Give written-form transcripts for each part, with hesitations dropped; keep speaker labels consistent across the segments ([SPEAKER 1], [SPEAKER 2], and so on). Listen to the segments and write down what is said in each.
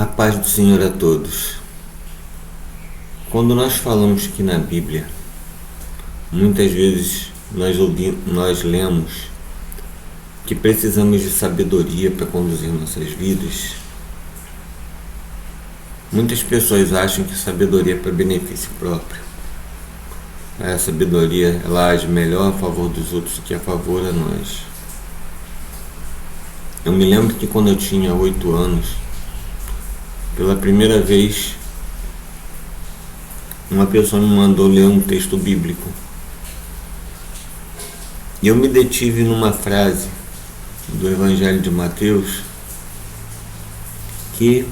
[SPEAKER 1] A paz do Senhor a todos. Quando nós falamos que na Bíblia, muitas vezes nós lemos que precisamos de sabedoria para conduzir nossas vidas. Muitas pessoas acham que sabedoria é para benefício próprio. A sabedoria ela age melhor a favor dos outros do que a favor a nós. Eu me lembro que quando eu tinha 8 anos, pela primeira vez, uma pessoa me mandou ler um texto bíblico. E eu me detive numa frase do Evangelho de Mateus que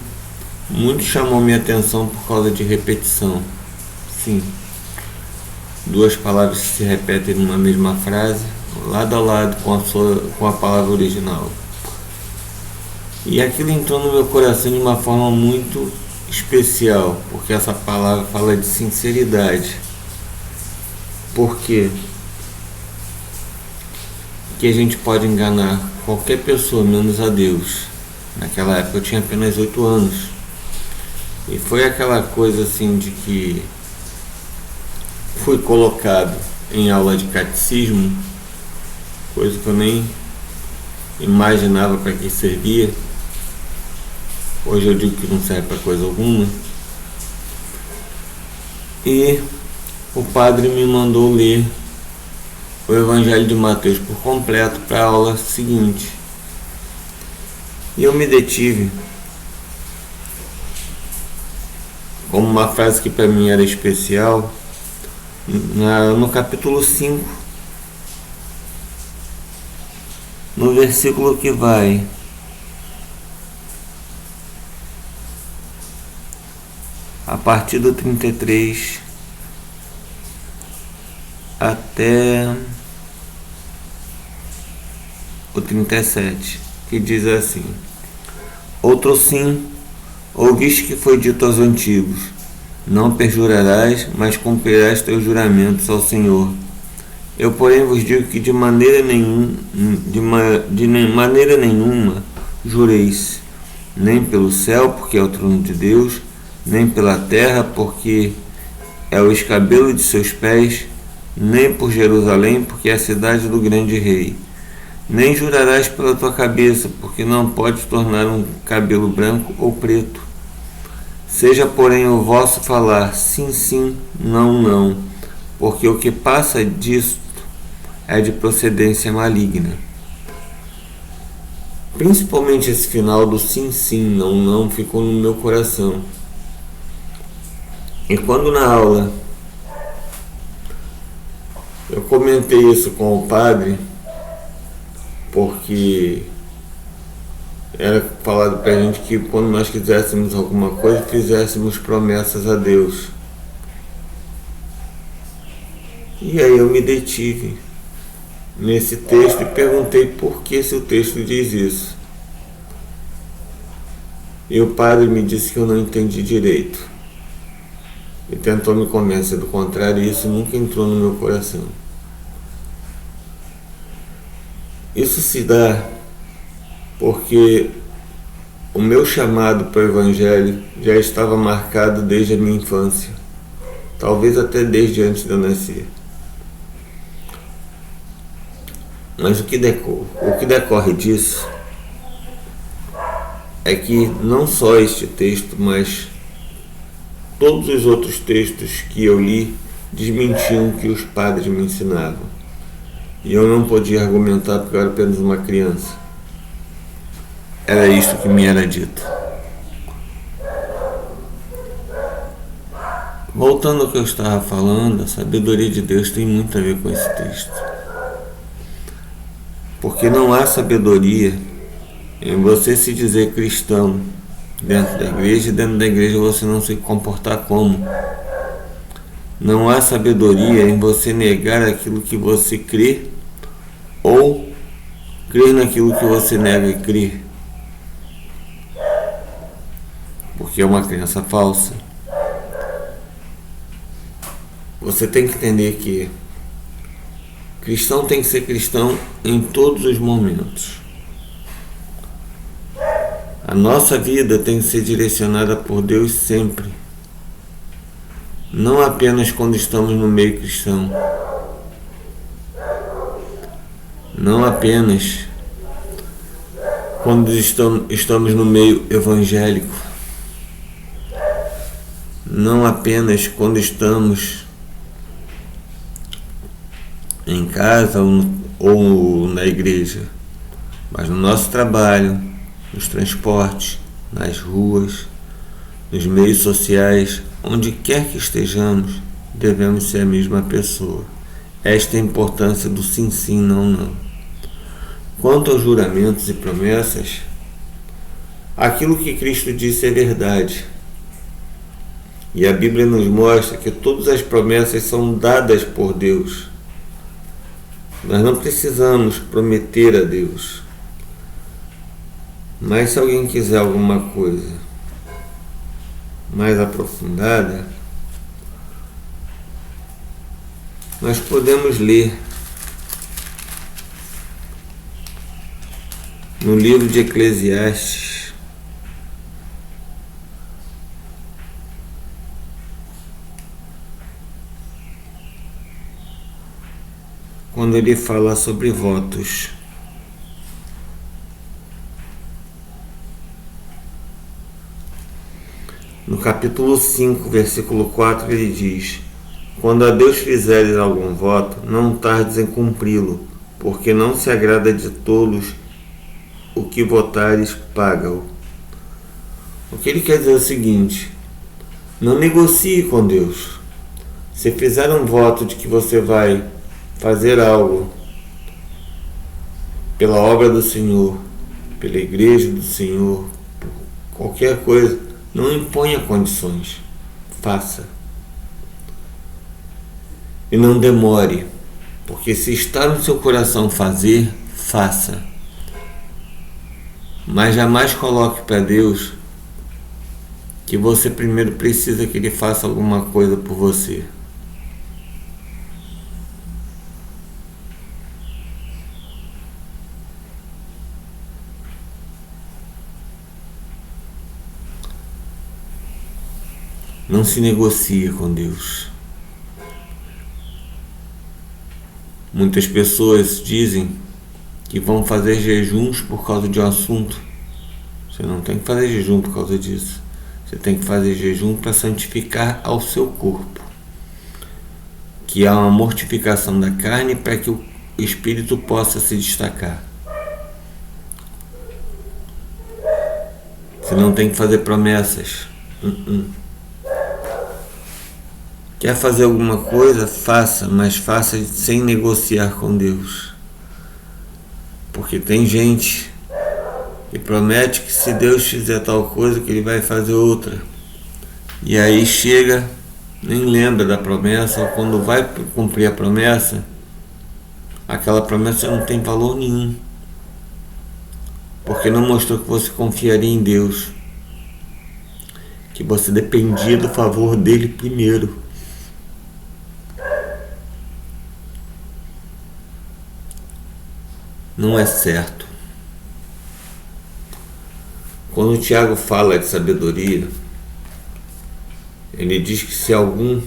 [SPEAKER 1] muito chamou minha atenção por causa de repetição. Sim, duas palavras que se repetem numa mesma frase, lado a lado com a palavra original. E aquilo entrou no meu coração de uma forma muito especial, porque essa palavra fala de sinceridade. Por quê? Que a gente pode enganar qualquer pessoa, menos a Deus. Naquela época eu tinha apenas 8 anos. E foi aquela coisa assim de que fui colocado em aula de catecismo, coisa que eu nem imaginava para que servia. Hoje eu digo que não serve para coisa alguma. E o padre me mandou ler o Evangelho de Mateus por completo para a aula seguinte. E eu me detive como uma frase que para mim era especial no capítulo 5, no versículo que vai a partir do 33 até o 37, que diz assim: Outro sim, ouviste que foi dito aos antigos: não perjurarás, mas cumprirás teus juramentos ao Senhor. Eu, porém, vos digo que de maneira nenhuma jureis, nem pelo céu, porque é o trono de Deus, nem pela terra, porque é o escabelo de seus pés, nem por Jerusalém, porque é a cidade do grande rei. Nem jurarás pela tua cabeça, porque não podes tornar um cabelo branco ou preto. Seja, porém, o vosso falar sim, sim, não, não, porque o que passa disto é de procedência maligna. Principalmente esse final do sim, sim, não, não ficou no meu coração. E quando na aula eu comentei isso com o padre, porque era falado pra gente que quando nós quiséssemos alguma coisa, fizéssemos promessas a Deus. E aí eu me detive nesse texto e perguntei por que se o texto diz isso. E o padre me disse que eu não entendi direito. E tentou me convencer do contrário, e isso nunca entrou no meu coração. Isso se dá porque o meu chamado para o Evangelho já estava marcado desde a minha infância, talvez até desde antes de eu nascer. Mas o que decorre disso é que não só este texto, mas todos os outros textos que eu li desmentiam o que os padres me ensinavam. E eu não podia argumentar porque eu era apenas uma criança. Era isto que me era dito. Voltando ao que eu estava falando, a sabedoria de Deus tem muito a ver com esse texto. Porque não há sabedoria em você se dizer cristão dentro da igreja, e dentro da igreja você não se comportar como. Não há sabedoria em você negar aquilo que você crê ou crer naquilo que você nega e crer, porque é uma crença falsa. Você tem que entender que cristão tem que ser cristão em todos os momentos. A nossa vida tem que ser direcionada por Deus sempre. Não apenas quando estamos no meio cristão. Não apenas quando estamos no meio evangélico. Não apenas quando estamos em casa ou na igreja, mas no nosso trabalho, nos transportes, nas ruas, nos meios sociais, onde quer que estejamos, devemos ser a mesma pessoa. Esta é a importância do sim, sim, não, não. Quanto aos juramentos e promessas, aquilo que Cristo disse é verdade. E a Bíblia nos mostra que todas as promessas são dadas por Deus. Nós não precisamos prometer a Deus. Mas se alguém quiser alguma coisa mais aprofundada, nós podemos ler no livro de Eclesiastes, quando ele fala sobre votos. No capítulo 5, versículo 4, ele diz: quando a Deus fizeres algum voto, não tardes em cumpri-lo, porque não se agrada de tolos o que votares, paga-o. O que ele quer dizer é o seguinte: não negocie com Deus. Se fizer um voto de que você vai fazer algo pela obra do Senhor, pela igreja do Senhor, por qualquer coisa, não imponha condições. Faça. E não demore, porque se está no seu coração fazer, faça. Mas jamais coloque para Deus que você primeiro precisa que Ele faça alguma coisa por você. Não se negocia com Deus. Muitas pessoas dizem que vão fazer jejuns por causa de um assunto. Você não tem que fazer jejum por causa disso. Você tem que fazer jejum para santificar ao seu corpo, que há uma mortificação da carne para que o espírito possa se destacar. Você não tem que fazer promessas. Quer fazer alguma coisa? Faça, mas faça sem negociar com Deus. Porque tem gente que promete que se Deus fizer tal coisa, que Ele vai fazer outra. E aí chega, nem lembra da promessa, ou quando vai cumprir a promessa, aquela promessa não tem valor nenhum. Porque não mostrou que você confiaria em Deus. Que você dependia do favor dEle primeiro. Não é certo. Quando o Tiago fala de sabedoria, ele diz que se algum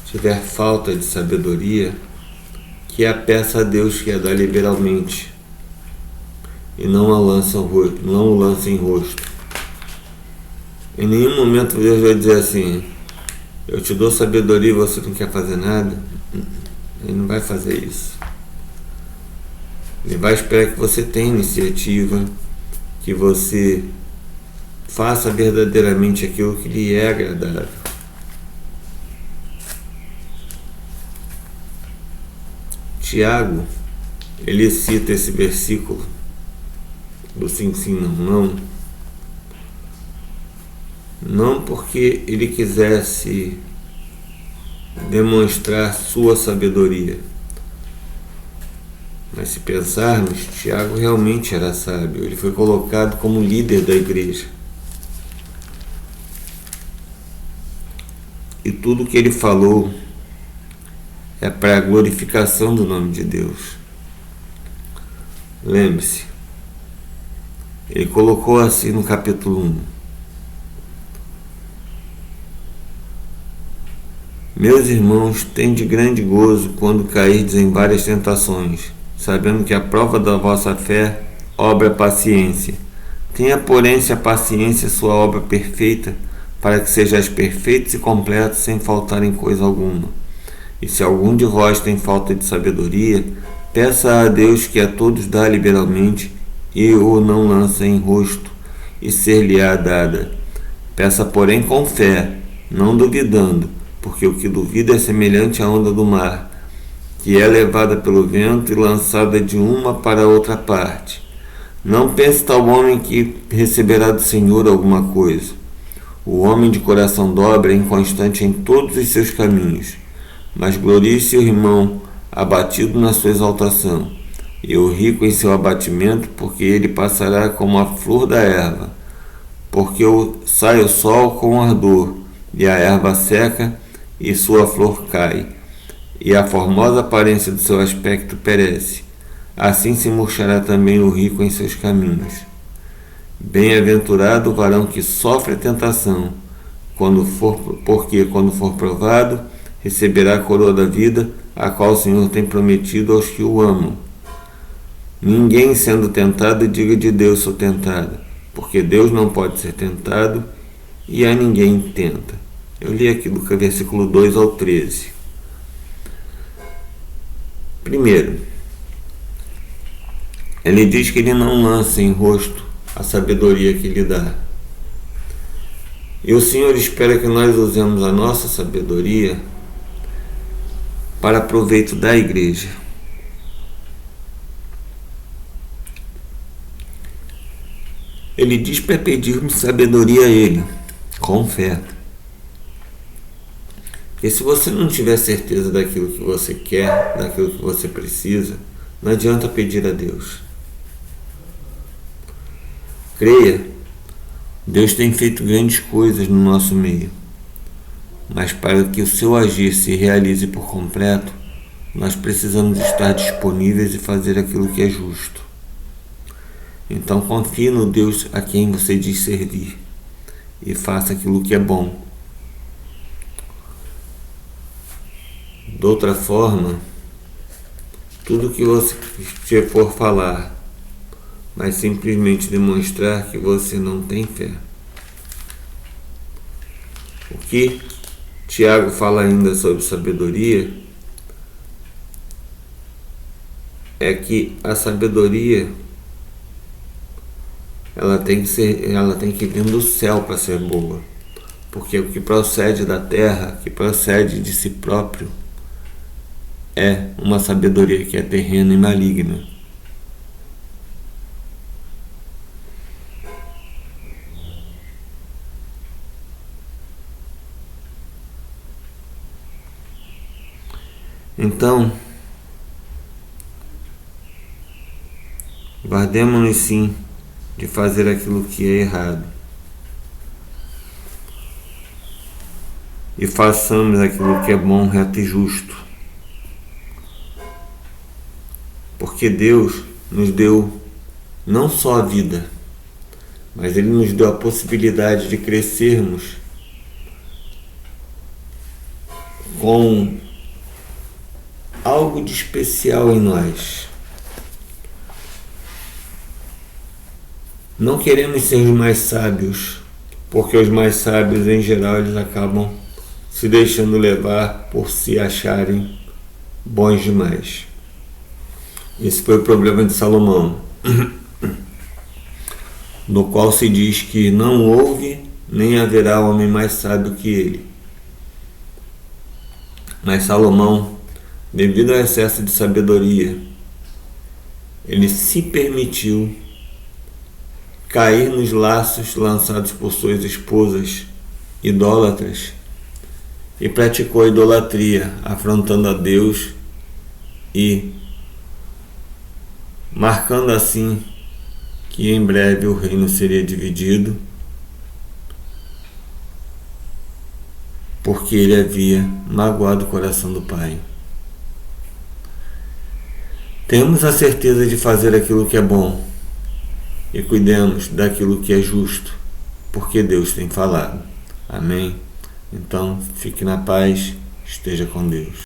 [SPEAKER 1] tiver falta de sabedoria, que a peça a Deus, que a dá liberalmente, e não o lance em rosto. Em nenhum momento Deus vai dizer assim: eu te dou sabedoria e você não quer fazer nada. Ele não vai fazer isso. Ele vai esperar que você tenha iniciativa, que você faça verdadeiramente aquilo que lhe é agradável. Tiago, ele cita esse versículo do sim, sim, não, não porque ele quisesse demonstrar sua sabedoria. Mas se pensarmos, Tiago realmente era sábio. Ele foi colocado como líder da igreja. E tudo o que ele falou é para a glorificação do nome de Deus. Lembre-se, Ele colocou assim no capítulo 1: Meus irmãos, tende grande gozo quando cairdes em várias tentações, sabendo que a prova da vossa fé obra paciência. Tenha, porém, se a paciência sua obra perfeita, para que sejais perfeitos e completos, sem faltar em coisa alguma. E se algum de vós tem falta de sabedoria, peça a Deus, que a todos dá liberalmente, e o não lança em rosto, e ser-lhe-á dada. Peça, porém, com fé, não duvidando, porque o que duvida é semelhante à onda do mar, que é levada pelo vento e lançada de uma para outra parte. Não pense tal homem que receberá do Senhor alguma coisa. O homem de coração dobre é inconstante em todos os seus caminhos, mas glorie-se o irmão abatido na sua exaltação, e o rico em seu abatimento, porque ele passará como a flor da erva, porque sai o sol com ardor, e a erva seca, e sua flor cai, e a formosa aparência do seu aspecto perece. Assim se murchará também o rico em seus caminhos. Bem-aventurado o varão que sofre a tentação, porque quando for provado, receberá a coroa da vida, a qual o Senhor tem prometido aos que o amam. Ninguém, sendo tentado, diga de Deus sou tentado, porque Deus não pode ser tentado e a ninguém tenta. Eu li aqui do versículo 2 ao 13. Primeiro, ele diz que ele não lança em rosto a sabedoria que lhe dá. E o Senhor espera que nós usemos a nossa sabedoria para proveito da igreja. Ele diz para pedirmos sabedoria a Ele, com fé. E se você não tiver certeza daquilo que você quer, daquilo que você precisa, não adianta pedir a Deus. Creia, Deus tem feito grandes coisas no nosso meio, mas para que o seu agir se realize por completo, nós precisamos estar disponíveis e fazer aquilo que é justo. Então confie no Deus a quem você diz servir e faça aquilo que é bom. De outra forma, tudo que você for falar, mas simplesmente demonstrar que você não tem fé. O que Tiago fala ainda sobre sabedoria é que a sabedoria ela tem que vir do céu para ser boa, porque o que procede da terra, que procede de si próprio, é uma sabedoria que é terrena e maligna. Então, guardemos-nos sim de fazer aquilo que é errado e façamos aquilo que é bom, reto e justo, porque Deus nos deu não só a vida, mas Ele nos deu a possibilidade de crescermos com algo de especial em nós. Não queremos ser os mais sábios, porque os mais sábios em geral eles acabam se deixando levar por se acharem bons demais. Esse foi o problema de Salomão, no qual se diz que não houve nem haverá homem mais sábio que ele. Mas Salomão, devido ao excesso de sabedoria, ele se permitiu cair nos laços lançados por suas esposas idólatras e praticou a idolatria, afrontando a Deus e marcando assim que em breve o reino seria dividido, porque ele havia magoado o coração do Pai. Temos a certeza de fazer aquilo que é bom e cuidemos daquilo que é justo, porque Deus tem falado. Amém? Então, fique na paz, esteja com Deus.